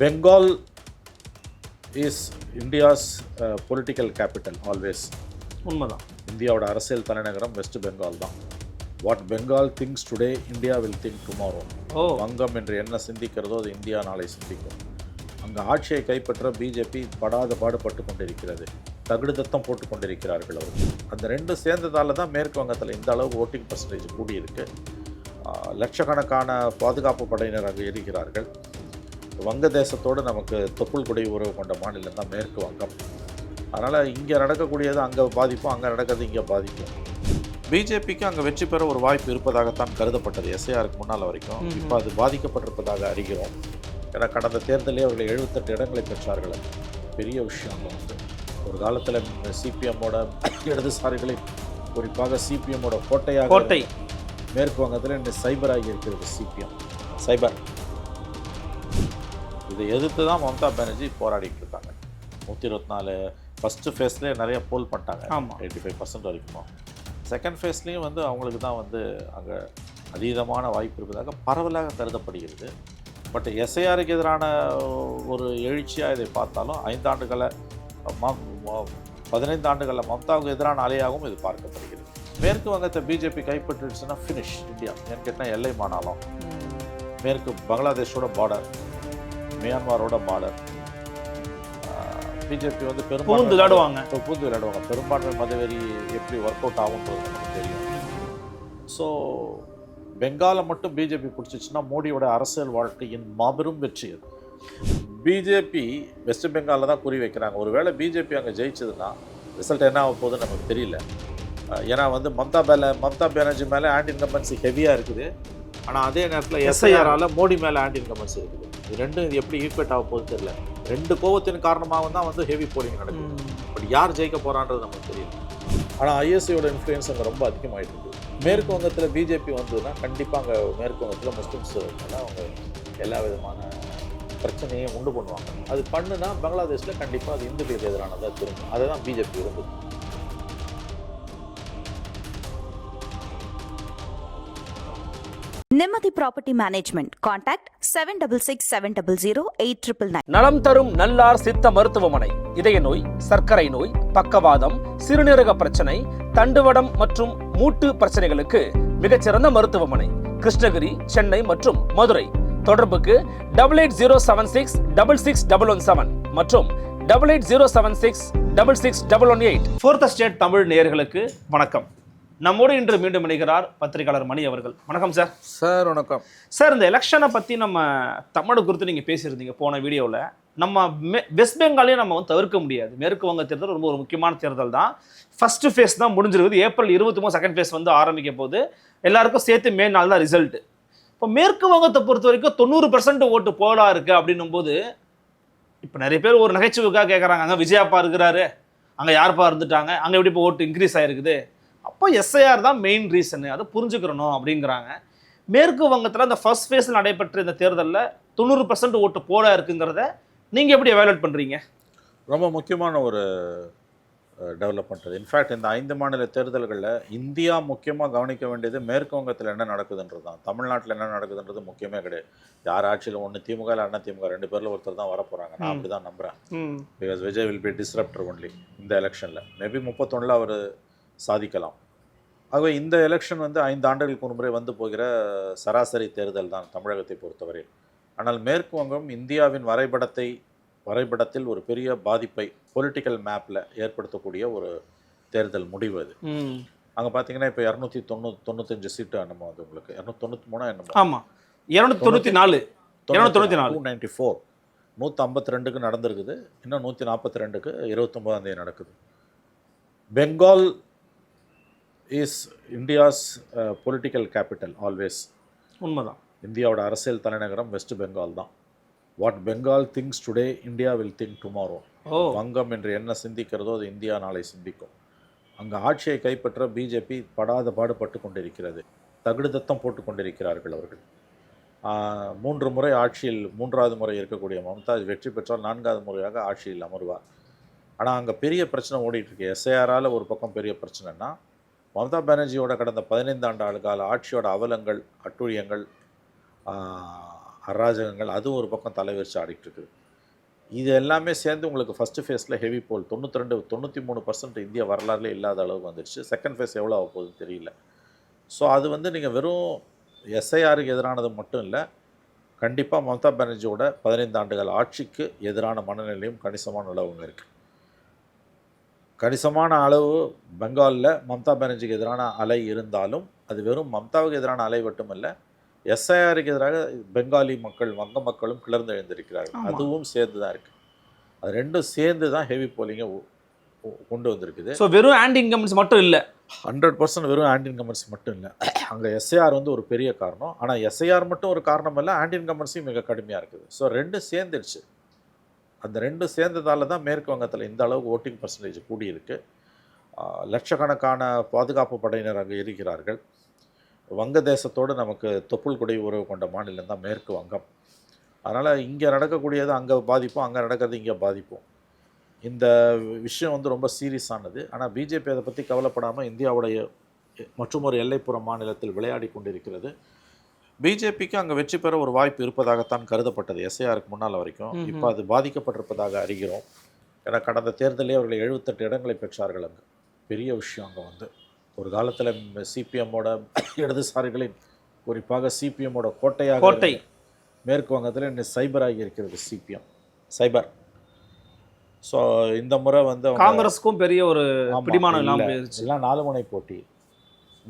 Bengal is India's political capital always. உண்மைதான். இந்தியாவோட அரசியல் தலைநகரம் வெஸ்ட் பெங்கால் தான். What Bengal things today India will think tomorrow. வங்கம் என்று என்ன சிந்திக்கிறதோ அது இந்தியா நாளை சிந்திக்கும். அங்கே ஆட்சியை கைப்பற்ற பிஜேபி படாத பாடுபட்டு கொண்டிருக்கிறது. தகுடுதத்தம் போட்டு கொண்டிருக்கிறார்கள் அவர்கள். அந்த ரெண்டு சேர்ந்ததால் தான் மேற்கு வங்கத்தில் இந்த அளவுக்கு ஓட்டிங் பர்சன்டேஜ் கூடியிருக்கு. லட்சக்கணக்கான பாதுகாப்பு படையினர் அங்கே இருக்கிறார்கள். வங்கதேசத்தோடு நமக்கு தொப்புள் கொடி உறவு கொண்ட மாநிலம் தான் மேற்கு வங்கம். அதனால் இங்கே நடக்கக்கூடியது அங்கே பாதிப்பும், அங்கே நடக்கிறது இங்கே பாதிக்கும். பிஜேபிக்கு அங்கே வெற்றி பெற ஒரு வாய்ப்பு இருப்பதாகத்தான் கருதப்பட்டது எஸ்ஐஆருக்கு முன்னால் வரைக்கும். இப்போ அது பாதிக்கப்பட்டிருப்பதாக அறிகிறோம். ஏன்னா கடந்த தேர்தலே அவர்கள் 78 இடங்களை பெற்றார்கள். பெரிய விஷயம். அங்கே வந்து ஒரு காலத்தில் சிபிஎம்மோட இடதுசாரிகளை, குறிப்பாக சிபிஎம்மோட கோட்டை மேற்கு வங்கத்தில் இன்னும் சைபர் ஆகி இருக்கிறது. சிபிஎம் சைபர். இதை எதிர்த்து தான் மம்தா பானர்ஜி போராடிட்டு இருக்காங்க. 124 ஃபஸ்ட்டு ஃபேஸ்லேயே நிறைய போல் பண்ணிட்டாங்க. 85% வரைக்கும். செகண்ட் ஃபேஸ்லேயும் வந்து அவங்களுக்கு தான் வந்து அங்கே அதீதமான வாய்ப்பு இருப்பதாக பரவலாக கருதப்படுகிறது. பட் எஸ்ஐஆருக்கு எதிரான ஒரு எழுச்சியாக இதை பார்த்தாலும் 5 ஆண்டுகளில் 15 ஆண்டுகளில் மம்தாவுக்கு எதிரான அலையாகவும் இது பார்க்கப்படுகிறது. மேற்கு வங்கத்தை பிஜேபி கைப்பற்றிடுச்சுன்னா ஃபினிஷ் இந்தியா. ஏன்னு கேட்டால் எல்லை மாநிலம், மேற்கு பங்களாதேஷோட பார்டர், மியான்மரோட பார்டர். பிஜேபி வந்து பூந்து விளையாடுவாங்க. பெரும்பான்மை மதவெறி எப்படி ஒர்க் அவுட் ஆகுன்றது நமக்கு தெரியும். ஸோ பெங்காலை மட்டும் பிஜேபி பிடிச்சிச்சுன்னா மோடியோட அரசியல் வாழ்க்கையின் மாபெரும் வெற்றி அது. பிஜேபி வெஸ்ட் பெங்காலில் தான் குறி வைக்கிறாங்க. ஒருவேளை பிஜேபி அங்கே ஜெயிச்சதுன்னா ரிசல்ட் என்ன ஆக போகுதுன்னு நமக்கு தெரியல. ஏன்னா வந்து மம்தா பானர்ஜி மேலே ஆன்டி இன்கம்பன்சி ஹெவியாக இருக்குது. ஆனால் அதே நேரத்தில் எஸ்ஐஆரால் மோடி மேலே ஆன்டி இன்கம்பன்சி இருக்குது. இது ரெண்டும் இது எப்படி ஈக்குவேட் ஆக போகுது தெரியல. ரெண்டு கோவத்தின் காரணமாக தான் வந்து ஹெவி போலிங் நடக்குது. பட் யார் ஜெயிக்க போகிறான்றது நமக்கு தெரியல. ஆனால் ஐஎஸ்ஐயோட இன்ஃப்ளூயன்ஸ் அங்கே ரொம்ப அதிகமாகிட்டு இருக்குது. மேற்கு வங்கத்தில் பிஜேபி வந்ததுன்னா கண்டிப்பாக அங்கே மேற்கு வங்கத்தில் முஸ்லிம்ஸ் அவங்க எல்லா விதமான பிரச்சனையும் உண்டு பண்ணுவாங்க. அது பண்ணுனா பங்களாதேஷில் கண்டிப்பாக அது இந்துக்களுக்கு எதிரானதாக திரும்பும். அதை தான் பிஜேபி இருந்தது. நிம்மதி ப்ராப்பர்ட்டி மேனேஜ்மெண்ட். கான்டாக்ட் 7667008999. நலம் தரும் நல்லார் சித்த மருத்துவமனை. இதய நோய், சர்க்கரை நோய், பக்கவாதம், சிறுநீரக பிரச்சனை, தண்டுவடம் மற்றும் மூட்டு பிரச்சனைகளுக்கு மிகச்சிறந்த மருத்துவமனை. கிருஷ்ணகிரி, சென்னை மற்றும் மதுரை. தொடர்புக்கு 8807666117 மற்றும் 8807666118. ஃபோர்த் ஸ்டேட் தமிழ் நேயர்களுக்கு வணக்கம். நம்மோடு இன்று மீண்டும் இணைகிறார் பத்திரிகையாளர் மணி அவர்கள். வணக்கம் சார். சார் வணக்கம் சார். இந்த எலெக்ஷனை பற்றி நம்ம தமிழ் குறித்து நீங்கள் பேசியிருந்தீங்க போன வீடியோவில். நம்ம வெஸ்ட் பெங்காலையும் நம்ம வந்து தவிர்க்க முடியாது. மேற்கு வங்க தேர்தல் ரொம்ப ஒரு முக்கியமான தேர்தல் தான். ஃபர்ஸ்ட் ஃபேஸ் தான் முடிஞ்சிருக்குது. ஏப்ரல் 23 செகண்ட் ஃபேஸ் வந்து ஆரம்பிக்க போது. எல்லாருக்கும் சேர்த்து மே நாள் தான் ரிசல்ட்டு. இப்போ மேற்கு வங்கத்தை பொறுத்த வரைக்கும் 90% ஓட்டு போலா இருக்குது அப்படின்னும் போது இப்போ நிறைய பேர் ஒரு நகைச்சுவைக்காக கேட்குறாங்க, அங்கே விஜயாப்பா இருக்கிறாரு, அங்கே யார்ப்பா இருந்துட்டாங்க, அங்கே எப்படி இப்போ ஓட்டு இன்க்ரீஸ் ஆகிருக்குது, அப்போ எஸ்ஐஆர் தான் மெயின் ரீசனு, அதை புரிஞ்சுக்கிறணும் அப்படிங்கிறாங்க. மேற்கு வங்கத்தில் அந்த ஃபர்ஸ்ட் ஃபேஸில் நடைபெற்ற இந்த தேர்தலில் 90% ஓட்டு போலா இருக்குங்கிறத நீங்கள் எப்படி எவாலுவேட் பண்ணுறீங்க? ரொம்ப முக்கியமான ஒரு டெவலப்மெண்ட். இன்ஃபேக்ட் இந்த 5 மாநில தேர்தல்களில் இந்தியா முக்கியமாக கவனிக்க வேண்டியது மேற்கு வங்கத்தில் என்ன நடக்குதுன்றது தான். தமிழ்நாட்டில் என்ன நடக்குதுன்றது முக்கியமே கிடையாது. யார் ஆட்சியில் ஒன்று திமுக இல்லை அண்ணா திமுக 2 பேரில் ஒருத்தர் தான் வரப்போகிறாங்க. நான் அப்படி தான் நம்புகிறேன். Because Vijay will be disruptor only இந்த எலெக்ஷனில். மேபி 31 அவர் சாதிக்கலாம். ஆகவே இந்த எலெக்ஷன் வந்து 5 ஆண்டுகளுக்கு ஒரு முறை வந்து போகிற சராசரி தேர்தல் தான் தமிழகத்தை பொறுத்தவரை. ஆனால் மேற்கு வங்கம் இந்தியாவின் வரைபடத்தில் ஒரு பெரிய பாதிப்பை பொலிட்டிக்கல் மேப்பில் ஏற்படுத்தக்கூடிய ஒரு தேர்தல் முடிவு அது. அங்கே பார்த்தீங்கன்னா இப்போ 295 சீட்டு நம்ம வந்து உங்களுக்கு 293 என்னமோ. ஆமாம், 294 294 152க்கு நடந்திருக்குது. இன்னும் 142க்கு 29ஆம் தேதி நடக்குது. Bengal is India's political capital always. உண்மைதான். இந்தியாவோட அரசியல் தலைநகரம் வெஸ்ட் பெங்கால் தான். What Bengal things today India will think tomorrow. வங்கம் என்று என்ன சிந்திக்கிறதோ அது இந்தியா நாளை சிந்திக்கும். அங்கே ஆட்சியை கைப்பற்ற பிஜேபி படாத பாடுபட்டு கொண்டிருக்கிறது. தகுடுதத்தம் போட்டு கொண்டிருக்கிறார்கள் அவர்கள். 3 முறை ஆட்சியில் 3வது முறை இருக்கக்கூடிய மம்தா வெற்றி பெற்றால் 4வது முறையாக ஆட்சியில் அமர்வார். ஆனால் அங்கே பெரிய பிரச்சனை ஓடிட்டுருக்கு. எஸ்ஐஆரால் ஒரு பக்கம் பெரிய பிரச்சனைனா, மம்தா பானர்ஜியோட கடந்த 15 ஆண்டு கால ஆட்சியோட அவலங்கள், அட்டுழியங்கள், அராஜகங்கள் அதுவும் ஒரு பக்கம் தலைவிரிச்சு ஆடிட்டு இருக்குது. இது எல்லாமே சேர்ந்து உங்களுக்கு ஃபஸ்ட்டு ஃபேஸில் ஹெவி போல் 93% இந்திய வரலாறுலே இல்லாத அளவுக்கு வந்துடுச்சு. செகண்ட் ஃபேஸ் எவ்வளோ ஆக போகுதுன்னு தெரியல. ஸோ அது வந்து நீங்கள் வெறும் எஸ்ஐஆருக்கு எதிரானது மட்டும் இல்லை, கண்டிப்பாக மம்தா பானர்ஜியோட 15 ஆண்டுகள் ஆட்சிக்கு எதிரான மனநிலையும் கணிசமான அளவுங்க இருக்குது. கணிசமான அளவு பெங்காலில் மம்தா பானர்ஜிக்கு எதிரான அலை இருந்தாலும் அது வெறும் மம்தாவுக்கு எதிரான அலை மட்டுமல்ல, எஸ்ஐஆருக்கு எதிராக பெங்காலி மக்கள் வங்க மக்களும் கிளர்ந்து எழுந்திருக்கிறார்கள். அதுவும் சேர்ந்து தான் இருக்குது. அது ரெண்டும் சேர்ந்து தான் ஹெவி போலிங்கை கொண்டு வந்திருக்குது. ஸோ வெறும் ஆன்டி இன்கம்பன்ஸ் மட்டும் இல்லை, 100% வெறும் ஆன்டி இன்கம்பன்ஸ் மட்டும் இல்லை. அங்கே எஸ்ஐஆர் வந்து ஒரு பெரிய காரணம். ஆனால் எஸ்ஐஆர் மட்டும் ஒரு காரணம் இல்லை, ஆன்டி இன்கம்பன்ஸும் மிக கடுமையாக இருக்குது. ஸோ ரெண்டும் சேர்ந்துடுச்சு. அந்த ரெண்டும் சேர்ந்ததால தான் மேற்கு வங்கத்தில் இந்த அளவுக்கு ஓட்டிங் பர்சன்டேஜ் கூடியிருக்கு. லட்சக்கணக்கான பாதுகாப்பு படையினர் அங்கே இருக்கிறார்கள். வங்கதேசத்தோடு நமக்கு தொப்புள் கொடை உறவு கொண்ட மாநிலம் தான் மேற்கு வங்கம். அதனால் இங்கே நடக்கக்கூடியது அங்கே பாதிப்போம், அங்கே நடக்கிறது இங்கே பாதிப்போம். இந்த விஷயம் வந்து ரொம்ப சீரியஸானது. ஆனால் பிஜேபி அதை பற்றி கவலைப்படாமல் இந்தியாவுடைய மற்றும் ஒரு எல்லைப்புற மாநிலத்தில் விளையாடி கொண்டிருக்கிறது. பிஜேபிக்கு அங்கே வெற்றி பெற ஒரு வாய்ப்பு இருப்பதாகத்தான் கருதப்பட்டது எஸ்ஐஆருக்கு முன்னால் வரைக்கும். இப்போ அது பாதிக்கப்பட்டிருப்பதாக அறிகிறோம். ஏன்னா கடந்த தேர்தலே அவர்கள் 78 இடங்களை பெற்றார்கள். அங்கே பெரிய விஷயம். அங்கே வந்து ஒரு காலத்தில் சிபிஎம்மோட இடதுசாரிகளின் குறிப்பாக சிபிஎம்மோட கோட்டை மேற்கு வங்கத்தில் இன்னும் சைபராகி இருக்கிறது சிபிஎம் சைபர். ஸோ இந்த முறை வந்து காங்கிரஸுக்கும் பெரிய ஒரு பிடிமானம் இல்லாமல் போயிடுச்சு. எல்லாம் 4 முனை போட்டி.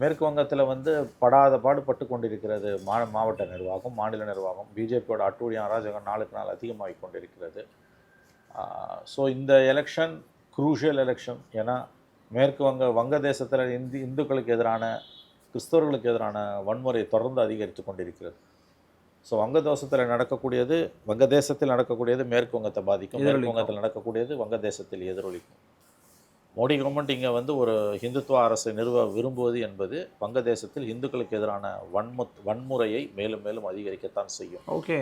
மேற்கு வங்கத்தில் வந்து படாத பாடுபட்டு கொண்டிருக்கிறது மாவட்ட நிர்வாகம், மாநில நிர்வாகம். பிஜேபியோட அட்டூழியம் அராஜகம் நாளுக்கு நாள் அதிகமாகி கொண்டிருக்கிறது. ஸோ இந்த எலெக்ஷன் குரூஷியல் எலெக்ஷன். ஏன்னா மேற்கு வங்கதேசத்தில் இந்துக்களுக்கு எதிரான, கிறிஸ்தவர்களுக்கு எதிரான வன்முறை தொடர்ந்து அதிகரித்து கொண்டிருக்கிறது. ஸோ வங்கதேசத்தில் நடக்கக்கூடியது மேற்கு வங்கத்தை பாதிக்கும், மேற்கு வங்கத்தில் நடக்கக்கூடியது வங்கதேசத்தில் எதிரொலிக்கும். மோடி கவர்மெண்ட் இங்கே வந்து ஒரு ஹிந்துத்துவ அரசை நிறுவ விரும்புவது என்பது வங்கதேசத்தில் இந்துக்களுக்கு எதிரான வன்முறையை மேலும் மேலும் அதிகரிக்கத்தான் செய்யும். ஓகே.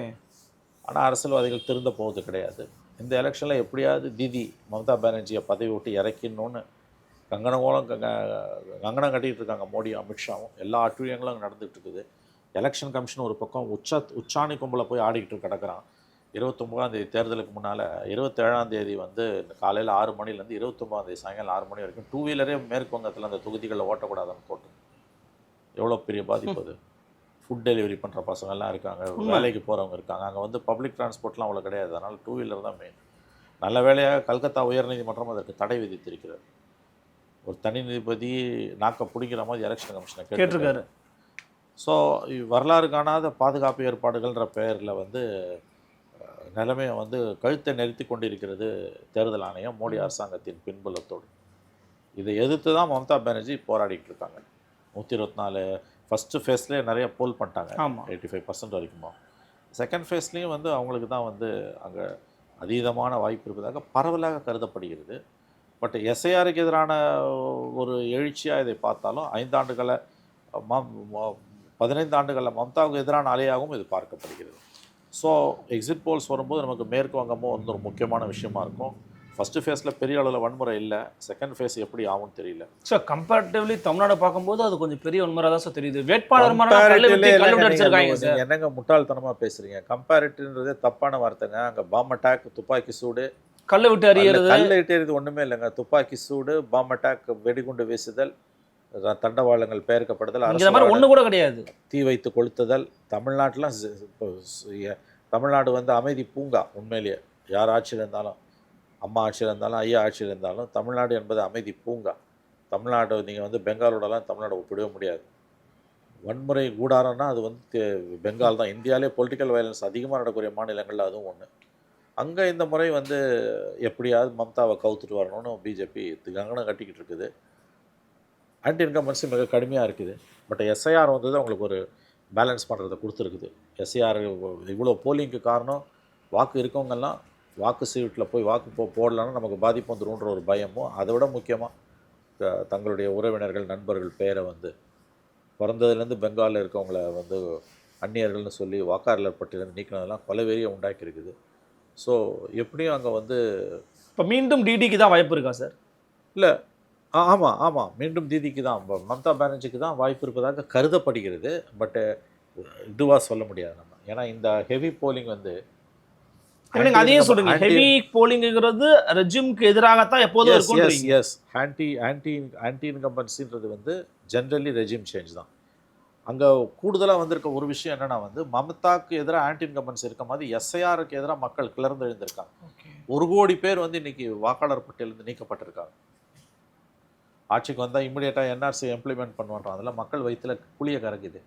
ஆனால் அரசியல்வாதிகள் திருந்த போவது கிடையாது. இந்த எலெக்ஷனில் எப்படியாவது மம்தா பானர்ஜியை பதவி விட்டு இறக்கணும்னு கங்கணம் கட்டிகிட்டு இருக்காங்க மோடியும் அமித்ஷாவும். எல்லா அட்டூழியங்களும் அங்கே நடந்துகிட்டு இருக்குது. எலெக்ஷன் கமிஷன் ஒரு பக்கம் உச்சாணி கும்பலை போய் ஆடிக்கிட்டு கிடக்கிறான். 29ஆம் தேதி தேர்தலுக்கு முன்னால் 27ஆம் தேதி வந்து காலையில் 6 மணிலேருந்து 29ஆம் தேதி சாயங்காலம் 6 மணி வரைக்கும் 2 வீலரே மேற்கு வங்கத்தில் அந்த தொகுதிகளில் ஓட்டக்கூடாதுன்னு போட்டு எவ்வளோ பெரிய பாதிப்பு அது. ஃபுட் டெலிவரி பண்ணுற பசங்கள்லாம் இருக்காங்க, வேலைக்கு போகிறவங்க இருக்காங்க. அங்கே வந்து பப்ளிக் டிரான்ஸ்போர்ட்லாம் அவ்வளோ கிடையாது. அதனால் 2 வீலர் தான் மெயின். நல்ல வேளையாக கல்கத்தா உயர்நீதிமன்றம் அதற்கு தடை விதித்திருக்கிறது. ஒரு தனி நீதிபதி நாக்கை பிடிக்கிற மாதிரி எலெக்ஷன் கமிஷனை கேட்டிருக்காரு. ஸோ வரலாறு காணாத பாதுகாப்பு ஏற்பாடுகள்ன்ற பெயரில் வந்து நிலைமையை வந்து கழுத்தை நெருத்தி கொண்டிருக்கிறது தேர்தல் ஆணையம் மோடி அரசாங்கத்தின் பின்புலத்தோடு. இதை எதிர்த்து தான் மம்தா பானர்ஜி போராடிட்டு இருக்காங்க. 124 ஃபஸ்ட்டு ஃபேஸ்லேயே நிறைய போல் பண்ணிட்டாங்க, 85% வரைக்குமா. செகண்ட் ஃபேஸ்லேயும் வந்து அவங்களுக்கு தான் வந்து அங்கே அதீதமான வாய்ப்பு இருப்பதாக பரவலாக கருதப்படுகிறது. பட் எஸ்ஐஆருக்கு எதிரான ஒரு எழுச்சியாக இதை பார்த்தாலும் 5 ஆண்டுகளை 15 ஆண்டுகளில் மம்தாவுக்கு எதிரான அலையாகவும் இது பார்க்கப்படுகிறது. ஸோ எக்ஸிட் போல்ஸ் வரும்போது நமக்கு மேற்கு வங்கமும் வந்து ஒரு முக்கியமான விஷயமா இருக்கும். ஃபஸ்ட்டு ஃபேஸில் பெரிய அளவில் வன்முறை இல்லை, செகண்ட் ஃபேஸ் எப்படி ஆகும்னு தெரியல. ஸோ கம்பேரிட்டிவ்லி தமிழ்நாடு பார்க்கும்போது அது கொஞ்சம் பெரிய வன்முறை தான் சார் தெரியுது. வேட்பாளர் என்னங்க முட்டாள்தனமாக பேசுகிறீங்க? கம்பேரிட்டிவ்ன்றதே தப்பான வார்த்தைங்க. அங்கே பாம் அட்டாக், துப்பாக்கி சூடு, கல்லை விட்டு எறியறது ஒன்றுமே இல்லைங்க. துப்பாக்கி சூடு, பாம் அட்டாக், வெடிகுண்டு வீசுதல், தண்டவாளங்கள் பெயர்க்கப்படுதல், ஒன்று கூட கிடையாது. தீ வைத்து கொளுத்துதல். தமிழ்நாடு வந்து அமைதி பூங்கா. உண்மையிலேயே யார் ஆட்சியில் இருந்தாலும், அம்மா ஆட்சியில் இருந்தாலும், ஐயா ஆட்சியில் இருந்தாலும், தமிழ்நாடு என்பது அமைதி பூங்கா. தமிழ்நாடு நீங்கள் வந்து பெங்காலோடலாம் தமிழ்நாடு ஒப்பிடவே முடியாது. வன்முறை கூடாரம்னா அது வந்து பெங்கால் தான். இந்தியாவிலே பொலிட்டிக்கல் வயலன்ஸ் அதிகமாக நடக்கக்கூடிய மாநிலங்களில் அதுவும் ஒன்று. அங்கே இந்த முறை வந்து எப்படியாவது மம்தாவை கவுத்துட்டு வரணும்னு பிஜேபி கங்கணம் கட்டிக்கிட்டு இருக்குது. ஆன்டி இன்கம்பன்சி மிக கடுமையாக இருக்குது. பட் எஸ்ஐஆர் வந்தது அவங்களுக்கு ஒரு பேலன்ஸ் பண்ணுறதை கொடுத்துருக்குது. எஸ்ஐஆர் இவ்வளோ போலிங்க்கு காரணம் வாக்கு இருக்கவங்கெல்லாம் வாக்கு சீட்டில் போய் வாக்கு போடலான்னு நமக்கு பாதிப்பு வந்துடும்ன்ற ஒரு பயமும், அதை விட முக்கியமாக தங்களுடைய உறவினர்கள் நண்பர்கள் பேரை வந்து பிறந்ததுலேருந்து பெங்காலில் இருக்கவங்கள வந்து அந்நியர்கள்னு சொல்லி வாக்காளர் பட்டியலேருந்து நீக்கினதெல்லாம் கொலைவெறியை உண்டாக்கியிருக்குது. ஸோ எப்படியும் அங்கே வந்து இப்போ மீண்டும் டிடிக்கு தான் வாய்ப்பு இருக்கா சார்? இல்லை, ஆமாம் மீண்டும் தீதிக்கு தான், மம்தா பானர்ஜிக்கு தான் வாய்ப்பு இருப்பதாக கருதப்படுகிறது. பட்டு இதுவாக சொல்ல முடியாது நம்ம. ஏன்னா இந்த ஹெவி போலிங் வந்து நீங்க அதையும் சொல்றீங்க, ஹெவி போலிங்ங்கிறது ரெஜிம்க்கு எதிராகத்தான் எப்போதும் இருக்கும். எஸ் ஆன்டி இன்கம்பன்சின்றது வந்து ஜென்ரலி ரெஜிம் சேஞ்ச் தான். அங்கே கூடுதலாக வந்திருக்க ஒரு விஷயம் என்னன்னா வந்து மமதாக்கு எதிராக ஆன்டி இன்கம்பன்சி இருக்க மாதிரி எஸ்ஐஆருக்கு எதிராக மக்கள் கிளர்ந்து எழுந்திருக்காங்க. 1 கோடி பேர் வந்து இன்னைக்கு வாக்காளர் பட்டியலிருந்து நீக்கப்பட்டிருக்காங்க. ஆட்சிக்கு வந்தால் இம்மிடியேட்டாக என்ஆர்சி இம்ப்ளிமெண்ட் பண்ணுவாங்க. அதில் மக்கள் வயிற்றுல புளிய கறக்குது.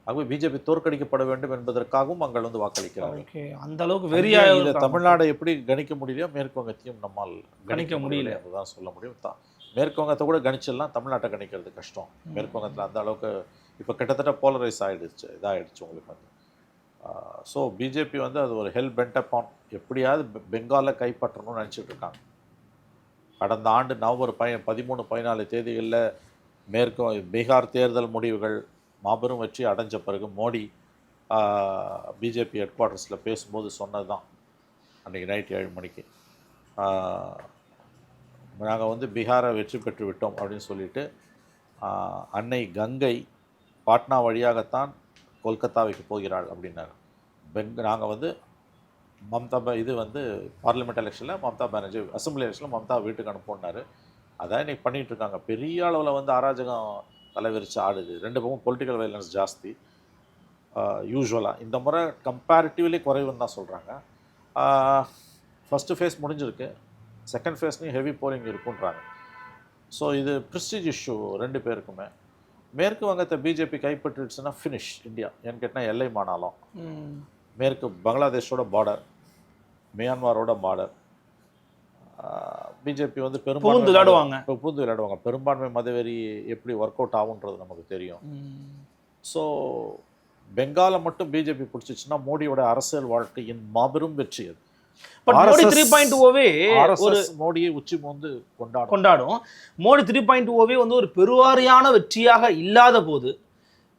ஆகவே பிஜேபி தோற்கடிக்கப்பட வேண்டும் என்பதற்காகவும் மக்கள் வந்து வாக்களிக்கிறாங்க. அந்த அளவுக்கு வெறியா இதை தமிழ்நாடு எப்படி கணிக்க முடியலையோ மேற்கு வங்கத்தையும் நம்மால் கணிக்க முடியல அதுதான் சொல்ல முடியும். மேற்கு வங்கத்தை கூட கணிச்சிடலாம், தமிழ்நாட்டை கணிக்கிறது கஷ்டம். மேற்கு வங்கத்தில் அந்த அளவுக்கு இப்போ கிட்டத்தட்ட போலரைஸ் ஆகிடுச்சு, இதாகிடுச்சு உங்களுக்கு வந்து. ஸோ பிஜேபி வந்து அது ஒரு ஹெல் பென்டப் ஆன் எப்படியாவது பெங்காலை கைப்பற்றணும்னு நினச்சிட்டு இருக்காங்க. கடந்த ஆண்டு நவம்பர் 13-14 தேதிகளில் பீகார் தேர்தல் முடிவுகள் மாபெரும் வெற்றி அடைஞ்ச பிறகு மோடி பிஜேபி ஹெட் குவார்ட்டர்ஸில் பேசும்போது சொன்னது தான் அன்றைக்கி நைட் 7 மணிக்கு நாங்கள் வந்து பீகாரை வெற்றி பெற்று விட்டோம் அப்படின்னு சொல்லிட்டு அன்னை கங்கை பாட்னா வழியாகத்தான் கொல்கத்தாவுக்கு போகிறாள் அப்படின்னாங்க. நாங்கள் வந்து மம்தா இது வந்து பார்லிமெண்ட் எலெக்ஷனில் மம்தா பானர்ஜி, அசம்பிளி எலெக்ஷனில் மம்தா வீட்டுக்கு அனுப்புனார். அதான் இன்றைக்கி பண்ணிகிட்ருக்காங்க. பெரிய அளவில் வந்து அராஜகம் தலைவிரிச்சு ஆடுது. 2 பக்கமும் பொலிட்டிக்கல் வைலன்ஸ் ஜாஸ்தி யூஸ்வலாக. இந்த முறை கம்பேரிட்டிவ்லி குறைவுன்னு தான் சொல்கிறாங்க. ஃபஸ்ட்டு ஃபேஸ் முடிஞ்சிருக்கு, செகண்ட் ஃபேஸ்லையும் ஹெவி போலிங் இருக்குன்றாங்க. ஸோ இது ப்ரெஸ்டீஜ் இஷ்யூ 2 பேருக்குமே. மேற்கு வங்கத்தை பிஜேபி கைப்பற்றிடுச்சுன்னா ஃபினிஷ் இந்தியா. ஏன்னு கேட்டால் எல்லை மாநிலம், மேற்கு பங்களாதேஷோட பார்டர், மியான்மரோட பார்டர். பிஜேபி வந்து பூந்து விளையாடுவாங்க. பெரும்பான்மை மதவெறி எப்படி ஒர்க் அவுட் ஆகுன்றது நமக்கு தெரியும். ஸோ பெங்காலை மட்டும் பிஜேபி பிடிச்சிச்சுன்னா மோடியோட அரசியல் வாழ்க்கையின் மாபெரும் வெற்றி அது. மோடி 3.0வே மோடியை உச்சி மோந்து கொண்டாடும். மோடி 3.0வே வந்து ஒரு பெருவாரியான வெற்றியாக இல்லாத போது,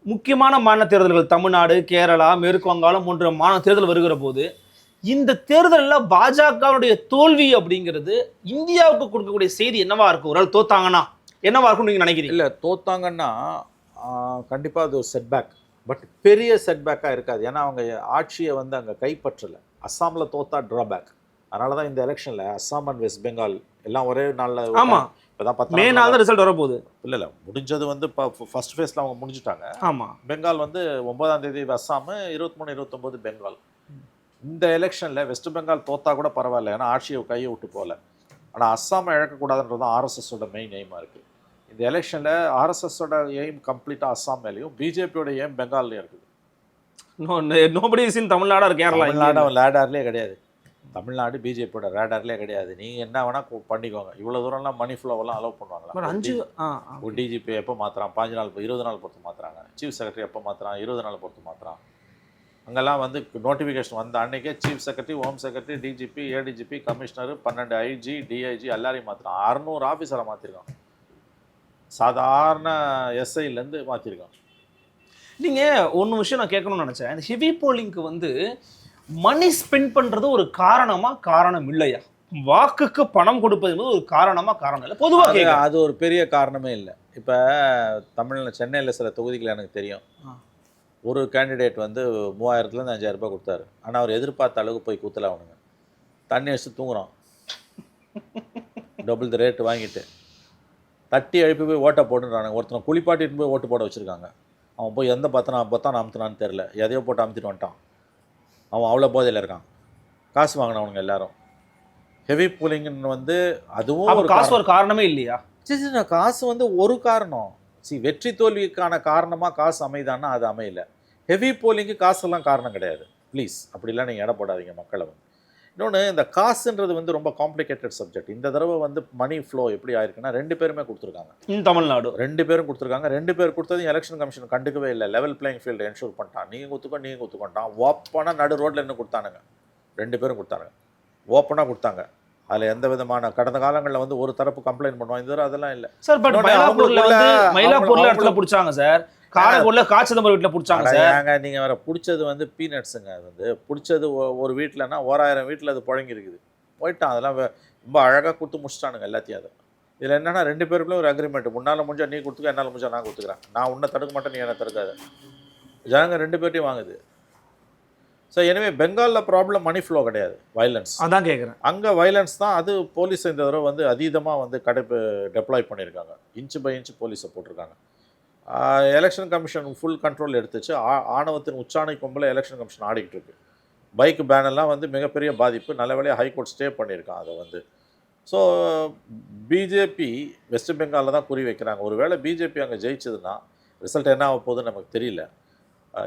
முக்கியமான மாநில தேர்தல்கள் தமிழ்நாடு, கேரளா, மேற்கு வங்காளம் போன்ற மாநில தேர்தல் வருகிற போது, இந்த தேர்தலில் பாஜகவுடைய தோல்வி அப்படிங்கிறது இந்தியாவுக்கு கொடுக்கக்கூடிய செய்தி என்னவா இருக்கும்? ஒரு ஆள் தோத்தாங்கன்னா என்னவா இருக்கும் நீங்க நினைக்கிறீங்க? இல்லை, தோத்தாங்கன்னா கண்டிப்பாக அது ஒரு செட்பேக். பட் பெரிய செட்பேக்காக இருக்காது. ஏன்னா அவங்க ஆட்சியை வந்து அங்கே கைப்பற்றலை. அஸ்ஸாமில் தோத்தா ட்ராபேக். அதனால தான் இந்த எலெக்ஷனில் அஸ்ஸாம் அண்ட் வெஸ்ட் பெங்கால் எல்லாம் ஒரே நாளில். ஆமாம், இப்போதான் 10 நாள் தான் ரிசல்ட் வரப்போகுது. இல்லை முடிஞ்சது வந்து இப்போ ஃபர்ஸ்ட் ஃபேஸில் அவங்க முடிஞ்சுட்டாங்க. ஆமாம், பெங்கால் வந்து 9ஆம் தேதி அஸ்ஸாம், 23-29 பெங்கால். இந்த எலெக்ஷனில் வெஸ்ட் பெங்கால் தோத்தா கூட பரவாயில்ல, ஏன்னா ஆட்சியை கையை விட்டு போகல. ஆனால் அஸ்ஸாமை இழக்கக்கூடாதுன்றது தான் ஆர்எஸ்எஸோட மெயின் எய்மாக இருக்குது. இந்த எலெக்ஷனில் ஆர்எஸ்எஸோட எய்ம் கம்ப்ளீட்டாக அஸ்ஸாம் மேலேயும், பிஜேபியோட எய்ம் பெங்கால்லையும் இருக்குது. Nobody is in Tamil Nadu, Kerala. Tamil Nadu ரேடார்லேயே கிடையாது. தமிழ்நாடு பிஜேபியோட ரேடார்லேயே கிடையாது. நீங்கள் என்ன வேணால் பண்ணிக்கோங்க. இவ்வளோ தூரம்லாம் மணி ஃப்ளோவெல்லாம் அலோவ் பண்ணுவாங்களா? ஒரு டிஜிபி எப்போ மாற்றுறான்? 5 நாள் 20 நாள் பொறுத்து மாற்றுறாங்க. சீஃப் செக்ரட்டரி எப்போ மாற்றுறான்? 20 நாள் பொறுத்து மாற்றுறான். அங்கெல்லாம் வந்து நோட்டிஃபிகேஷன் வந்த அன்றைக்கே chief secretary, home secretary, DGP, ADGP, commissioner, 12 IG, DIG எல்லாரையும் மாற்றுறான். 600 ஆஃபீஸரை மாற்றிருக்கான். சாதாரண எஸ்ஐலேருந்து மாற்றிருக்கான். நீங்கள் ஒன்று விஷயம் நான் கேட்கணும்னு நினச்சேன். இந்த ஹெவி போலிங்க்கு வந்து மணி ஸ்பெண்ட் பண்ணுறது ஒரு காரணம் இல்லையா? வாக்குக்கு பணம் கொடுப்பது என்பது ஒரு காரணம் இல்லை பொதுவாக. அது ஒரு பெரிய காரணமே இல்லை. இப்போ சென்னையில் சில தொகுதிகள் எனக்கு தெரியும். ஒரு கேண்டிடேட் வந்து 3000-5000 ரூபாய் கொடுத்தாரு. ஆனால் அவர் எதிர்பார்த்த அளவுக்கு போய் கூத்தல அவனுங்க தண்ணி வச்சு தூங்குறான். டபுள் த ரேட்டு வாங்கிட்டு தட்டி எழுப்பி போய் ஓட்டை போட்டுறானுங்க. ஒருத்தனை குளிப்பாட்டிட்டு போய் ஓட்டு போட வச்சுருக்காங்க. அவன் போய் எந்த பத்தனை அமுத்தினான்னு தெரில, எதையோ போட்டு அமுத்திட்டு வந்துட்டான். அவன் அவ்வளோ போதையில் இருக்கான். காசு வாங்கினவனுங்க எல்லாரும். ஹெவி போலிங்னு வந்து அதுவும் ஒரு காரணமே இல்லையா? சரி, காசு வந்து ஒரு காரணம். வெற்றி தோல்விக்கான காரணமாக காசு அமைதான்னா அது அமையல. ஹெவி போலிங்கு காசெல்லாம் காரணம் கிடையாது. ப்ளீஸ் அப்படிலாம் நீங்கள் இட போடாதீங்க மக்களை வந்து. இன்னொன்று, இந்த காசுன்றது வந்து ரொம்ப காம்ப்ளிகேட்டட் சப்ஜெக்ட். இந்த தடவை வந்து மணி ஃப்ளோ எப்படி ஆயிருக்குன்னா 2 பேருமே கொடுத்துருக்காங்க. தமிழ்நாடு 2 பேரும் கொடுத்துருக்காங்க. 2 பேர் கொடுத்தது எலெக்ஷன் கமிஷன் கண்டுக்கவே இல்லை. லெவல் பிளேயிங் ஃபீல்டு என்ஷூர் பண்ணிட்டான். நீங்கள் குத்துக்கொண்டான். ஓப்பனாக நடு ரோட்டில் என்ன கொடுத்தானுங்க. 2 பேரும் கொடுத்தாங்க, ஓப்பனாக கொடுத்தாங்க. அதில் எந்த விதமான கடந்த காலங்களில் வந்து ஒரு தரப்பு கம்ப்ளைண்ட் பண்ணுவோம், இந்த தடவை அதெல்லாம் இல்லை சார். பட் மயிலாப்பூர்ல இடத்துல பிடிச்சாங்க சார். காரைக்குடில காச்சிதம்பரம் வீட்டில் பிடிச்சாங்க சார். நீங்கள் வேறு பிடிச்சது வந்து பீனட்ஸுங்க. அது வந்து பிடிச்சது ஒரு வீட்டில்னா 1000 வீட்டில் அது புழங்கி இருக்குது. போயிட்டான். அதெல்லாம் ரொம்ப அழகாக கொடுத்து முடிச்சிட்டானுங்க எல்லாத்தையும். அதை இதில் என்னென்னா 2 பேருக்குள்ளே ஒரு அக்ரிமெண்ட். முன்னால் முடிஞ்சால் நீ கொடுத்துக்க, என்னால் முடிஞ்சா நான் கொடுத்துக்கிறேன். நான் உன்னை தடுக்க மாட்டேன், நீ என்ன தடுக்காத. ஜனங்க 2 பேர்ட்டையும் வாங்குது. ஸோ எனவே பெங்காலில் ப்ராப்ளம் மணி ஃப்ளோ கிடையாது, வைலன்ஸ். அதான் கேட்குறேன். அங்கே வைலன்ஸ் தான். அது போலீஸ் இந்த தடவை வந்து அதீதமாக வந்து டெப்ளாய் பண்ணியிருக்காங்க. இன்ச்சு பை இன்ச்சு போலீஸை போட்டிருக்காங்க. எலெக்ஷன் கமிஷன் ஃபுல் கண்ட்ரோல் எடுத்துச்சு. ஆணவத்தின் உச்சாணை கொம்பில் எலெக்ஷன் கமிஷன் ஆடிக்கிட்டு இருக்கு. பைக் பேனெல்லாம் வந்து மிகப்பெரிய பாதிப்பு. நல்ல வேளையாக ஹைகோர்ட் ஸ்டே பண்ணியிருக்கான் அதை வந்து. ஸோ பிஜேபி வெஸ்ட் பெங்காலில் தான் குறி வைக்கிறாங்க. ஒருவேளை பிஜேபி அங்கே ஜெயிச்சதுன்னா ரிசல்ட் என்ன ஆக போகுதுன்னு நமக்கு தெரியல.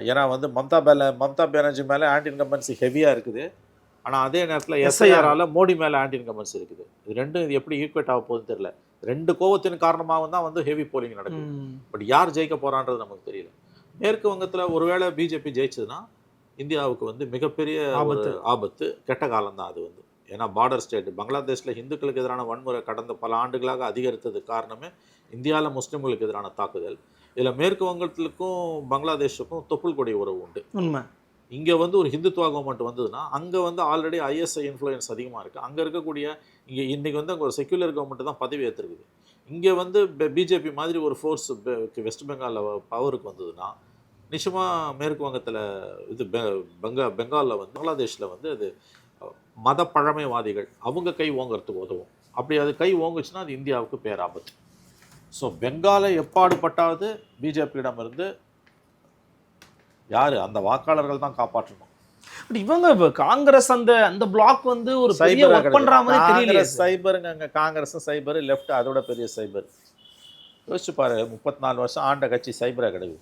ஏன்னா வந்து மம்தா பானர்ஜி மேலே ஆன்டி இன்கம்பன்சி ஹெவியாக இருக்குது. ஆனால் அதே நேரத்தில் எஸ்ஐஆரால் மோடி மேலே ஆன்டி இன்கம்பன்சி இருக்குது. இது எப்படி ஈக்குவேட் ஆக போகுதுன்னு தெரியல. ரெண்டு கோவத்தின் காரணமாக தான் வந்து ஹெவி போலிங் நடக்குது. பட் யார் ஜெயிக்க போகிறான்றது நமக்கு தெரியல. மேற்கு வங்கத்தில் ஒருவேளை பிஜேபி ஜெயிச்சதுன்னா இந்தியாவுக்கு வந்து மிகப்பெரிய ஆபத்து, கெட்ட காலம் தான் அது வந்து. ஏன்னா பார்டர் ஸ்டேட் பங்களாதேஷில் ஹிந்துக்களுக்கு எதிரான வன்முறை கடந்த பல ஆண்டுகளாக அதிகரித்ததுக்கு காரணமே இந்தியாவில் முஸ்லீம்களுக்கு எதிரான தாக்குதல். இதில் மேற்கு வங்கத்திற்கும் பங்களாதேஷுக்கும் தொப்புள் கொடி உறவு உண்டு. உண்மை. இங்கே வந்து ஒரு ஹிந்துத்துவா கவர்மெண்ட் வந்ததுன்னா அங்கே வந்து ஆல்ரெடி ஐஎஸ்ஐ இன்ஃப்ளூயன்ஸ் அதிகமாக இருக்குது. அங்கே இருக்கக்கூடிய இன்றைக்கி வந்து அங்கே ஒரு செக்யூலர் கவர்மெண்ட் தான் பதவி ஏற்றிருக்குது. இங்கே வந்து பிஜேபி மாதிரி ஒரு ஃபோர்ஸ் வெஸ்ட் பெங்காலில் பவருக்கு வந்ததுன்னா நிச்சயமாக மேற்கு வங்கத்தில் இது பெங்காலில் வந்து பங்களாதேஷில் வந்து அது மத பழமைவாதிகள் அவங்க கை ஓங்கிறதுக்கு உதவும். அப்படி அது கை ஓங்குச்சுன்னா அது இந்தியாவுக்கு பேராபத்து. ஸோ பெங்காலை எப்பாடுபட்டாவது பிஜேபியிடமிருந்து யார் அந்த வாக்காளர்கள் தான் காப்பாற்றணும். பட் இவங்க இப்போ காங்கிரஸ் அந்த பிளாக் வந்து ஒரு பெரிய ஒர்க் பண்ற மாதிரி தெரியல. சைபருங்க அங்கே காங்கிரஸும் சைபர், லெஃப்ட் அதோட பெரிய சைபர். யோசிச்சு பாரு, 34 வருஷம் ஆண்ட கட்சி சைபராக கிடைக்குது.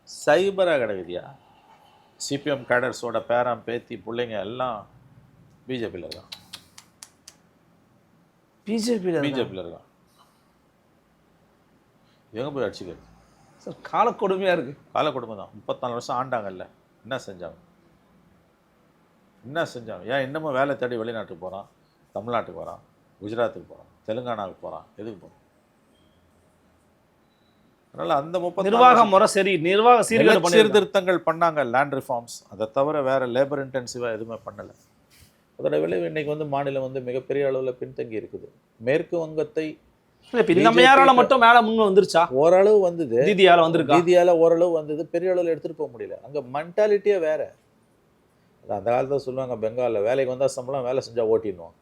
சைபராக கிடைக்குதியா? சிபிஎம் கேடர்ஸோட பேரம் பேத்தி பிள்ளைங்க எல்லாம் பிஜேபியில் இருக்கான். பிஜேபியில் இருக்கான். எங்கே போய் அடிச்சுக்கிறது சார்? காலக்கொடுமையாக இருக்குது. காலக்கொடுமை தான். 34 வருஷம் ஆண்டாங்கல்ல, என்ன செஞ்சாங்க? ஏன் இன்னமும் வேலை தேடி வெளிநாட்டுக்கு போகிறான், தமிழ்நாட்டுக்கு வரான், குஜராத்துக்கு போகிறான், தெலுங்கானாவுக்கு போகிறான், எதுக்கு போகிறான்? அதனால் அந்த 30 நிர்வாக முறை சரி, நிர்வாக சீர்திருத்தங்கள் பண்ணாங்க, லேண்ட் ரிஃபார்ம்ஸ். அதை தவிர வேறு லேபர் இன்டென்சிவாக எதுவுமே பண்ணலை. அதோட விளைவு இன்றைக்கி வந்து மாநிலம் வந்து மிகப்பெரிய அளவில் பின்தங்கி இருக்குது. மேற்கு வங்கத்தை மட்டும் மேலே முன் வந்துருச்சா? ஓரளவு வந்தது. தீதியால ஓரளவு வந்தது. பெரிய அளவில் எடுத்துகிட்டு போக முடியல. அங்கே மென்டாலிட்டியே வேறு. அந்த காலத்தில் சொல்லுவாங்க பெங்காலில் வேலைக்கு வந்தால் சம்பளம், வேலை செஞ்சால் ஓட்டிடுவோம்.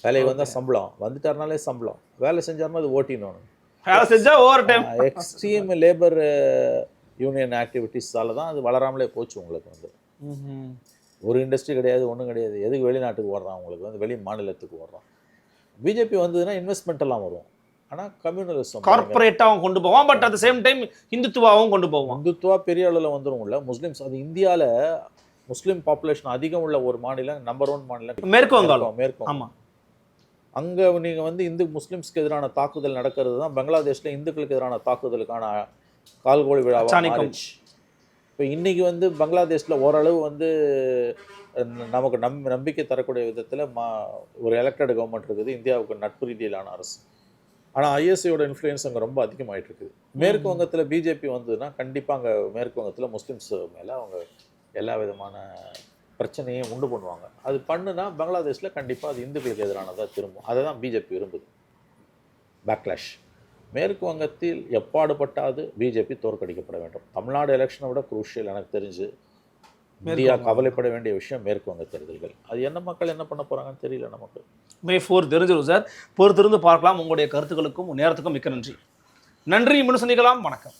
வேலைக்கு வந்தால் சம்பளம், வந்துட்டாருனாலே சம்பளம், வேலை செஞ்சாருன்னா அது ஓட்டிடணும். வேலை செஞ்சால் over time. Extreme labour union ஆக்டிவிட்டீஸால தான் அது வளராமலே போச்சு. உங்களுக்கு வந்து ஒரு இண்டஸ்ட்ரி கிடையாது, ஒன்றும் கிடையாது. எதுக்கு வெளிநாட்டுக்கு ஓடுறான்? உங்களுக்கு வந்து வெளி மாநிலத்துக்கு ஓடுறான். பிஜேபி வந்ததுன்னா இன்வெஸ்ட்மெண்ட் எல்லாம் வரும். ஆனால் கம்யூனலிசம் கார்பரேட்டாகவும் கொண்டு போவான். But at the same time ஹிந்துத்துவாவும் கொண்டு போவான். ஹிந்துத்துவா பெரிய அளவில் வந்துடும். இல்லை முஸ்லீம்ஸ், அது இந்தியாவில் முஸ்லீம் பாப்புலேஷன் அதிகம் உள்ள ஒரு மாநிலம், நம்பர் 1 மாநிலம் மேற்கு வங்காளம். ஆமாம். அங்கே நீங்கள் வந்து இந்து முஸ்லீம்ஸ்க்கு எதிரான தாக்குதல் நடக்கிறது தான் பங்களாதேஷில் இந்துக்களுக்கு எதிரான தாக்குதலுக்கான கால்கோள் விழாவாக. இப்போ இன்றைக்கி வந்து பங்களாதேஷில் ஓரளவு வந்து நமக்கு நம்பிக்கை தரக்கூடிய விதத்தில் ஒரு எலெக்டட் கவர்மெண்ட் இருக்குது, இந்தியாவுக்கு நட்பு ரீதியிலான அரசு. ஆனால் ஐஎஸ்ஐயோட இன்ஃப்ளூயன்ஸ் அங்கே ரொம்ப அதிகமாகிட்டு இருக்குது. மேற்கு வங்கத்தில் பிஜேபி வந்ததுன்னா கண்டிப்பாக அங்கே மேற்கு வங்கத்தில் முஸ்லீம்ஸ் மேலே அவங்க எல்லா விதமான பிரச்சனையும் உண்டு பண்ணுவாங்க. அது பண்ணுனா பங்களாதேஷில் கண்டிப்பாக அது இந்துக்களுக்கு எதிரானதாக திரும்பும். அதை தான் பிஜேபி விரும்புது. பேக்லாஷ். மேற்கு வங்கத்தில் எப்பாடுபட்டாது பிஜேபி தோற்கடிக்கப்பட வேண்டும். தமிழ்நாடு எலெக்ஷனை விட குரூஷியல் எனக்கு தெரிஞ்சு இந்தியா கவலைப்பட வேண்டிய விஷயம் மேற்கு வங்க தேர்தல்கள். அது என்ன மக்கள் என்ன பண்ண போகிறாங்கன்னு தெரியல நமக்கு. May 4 தெரிஞ்சிடும் சார். பொறுத்திருந்து பார்க்கலாம். உங்களுடைய கருத்துக்களுக்கும் நேரத்துக்கும் மிக்க நன்றி. இன்னும் சந்திக்கலாம். வணக்கம்.